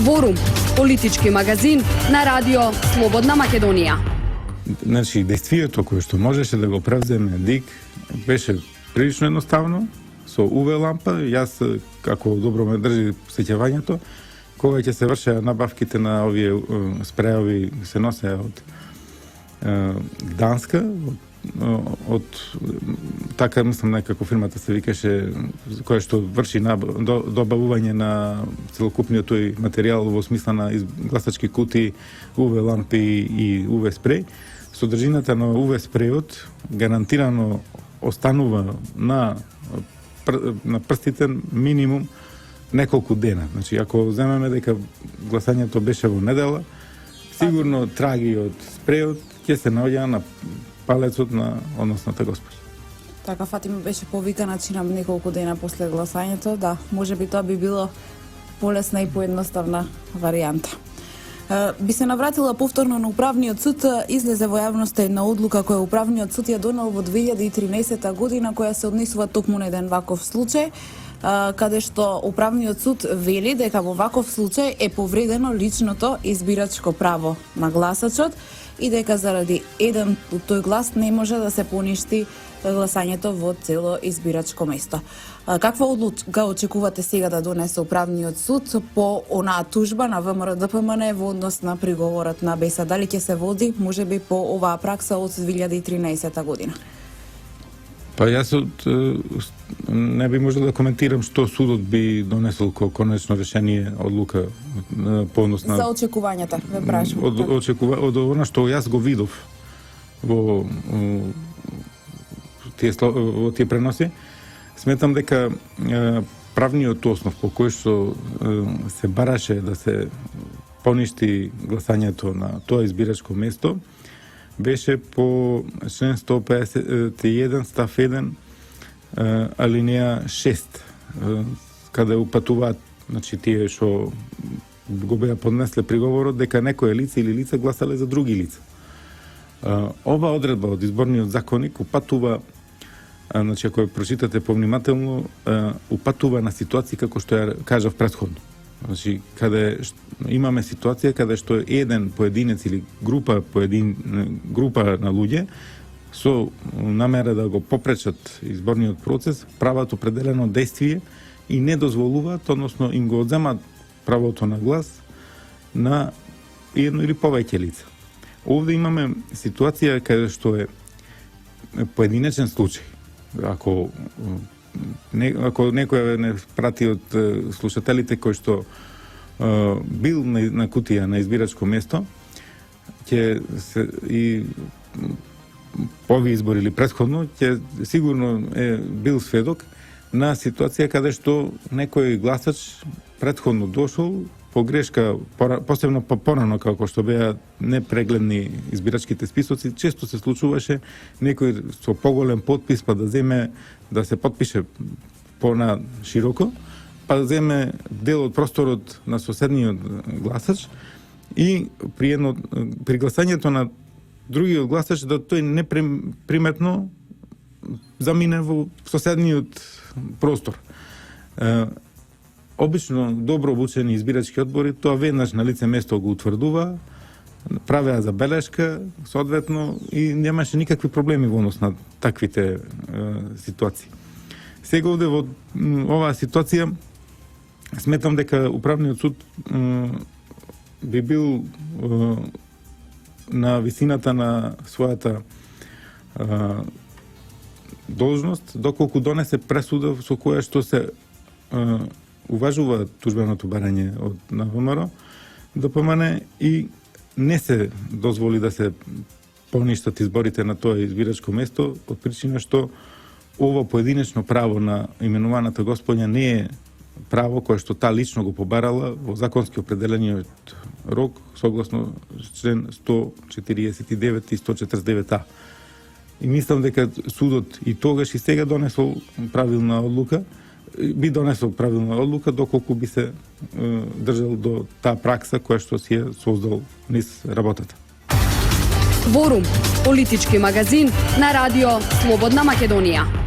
Ворум, политички магазин на радио Слободна Македонија. Значи, действието кое што можеше да го превземе ДИК беше прилично едноставно, со UV лампа. Јас, како добро ме држи сеќавањето, кога ќе се вршеа набавките на овие спреови, се носеа од Гданска, од така мислам некако фирмата се викаше, која што врши добавување на целокупниот тој материјал во смисла на гласачки кутии, UV лампи и UV спреј. Содржината на UV спрејот гарантирано останува на прстите минимум неколку дена. Значи, ако земеме дека гласањето беше во недела, сигурно траги од спрејот ќе се наоѓа на палецот на односната госпожа. Така, Фатима беше повикана чинам неколку дена после гласањето. Да, можеби тоа би било полесна и поедноставна варијанта. Би се навратила повторно на Управниот суд. Излезе во јавноста една одлука која Управниот суд ја донел во 2013 година, која се однесува токму на еден ваков случај, каде што Управниот суд вели дека во ваков случај е повредено личното избирачко право на гласачот и дека заради еден од тој глас не може да се поништи гласањето во цело избирачко место. Каква одлука очекувате сега да донесе Управниот суд по онаа тужба на ВМРО-ДПМН во однос на приговорот на БЕСА? Дали ќе се води можеби по оваа пракса од 2013 година? Па јас не би можел да коментирам што судот би донесол како конечно решение, одлука по однос на... За очекувањата, ве прашувам. Од она што јас го видов во тие преноси, сметам дека правниот основ по кој што се бараше да се поништи гласањето на тоа избирачко место беше по член 151 став 1 алинеја 6, каде упатуваат, значи тие што го беа поднесле приговорот дека некое лице или лица гласале за други лица. Ова одредба од изборниот законник упатува, значи ако ја прочитате повнимателно, упатува на ситуации како што ја кажав претходно. Значи, каде имаме ситуација каде што еден поединец или група на луѓе со намера да го попречат изборниот процес, прават определено действие и не дозволуваат, односно им го одземат правото на глас на едно или повеќе лица. Овде имаме ситуација каде што е поединечен случај. Ако некој не прати од слушателите кој што бил на кутија на избирачко место, ќе се и по овие избори или претходно, ќе сигурно е бил сведок на ситуација каде што некој гласач претходно дошол по грешка, посебно порано како што беа непрегледни избирачките списоци, често се случуваше некој со поголем подпис па да земе да се подпише по-на широко, па да земе дел од просторот на соседниот гласач и при гласањето на другиот гласач да тој неприметно замине во соседниот простор. Обично добро обучени избирачки одбори тоа веднаш на лице место го утврдува, правеа забелешка соодветно и немаше никакви проблеми во однос на таквите ситуации. Сега овде во оваа ситуација сметам дека Управниот суд би бил на висината на својата должност доколку донесе пресуда со која што се уважува тужбеното барање на ВМРО ДПМН и не се дозволи да се поништат изборите на тоа избирачко место од причина што ово поединечно право на именуваната господја не е право кое што таа лично го побарала во законски определениот рок согласно член 149 и 149а. И мислам дека судот и тогаш и сега донесол правилна одлука, би донесол правилна одлука доколку би се држал до таа пракса која што си ја создал низ работата. Ворум, политички магазин на радио Слободна Македонија.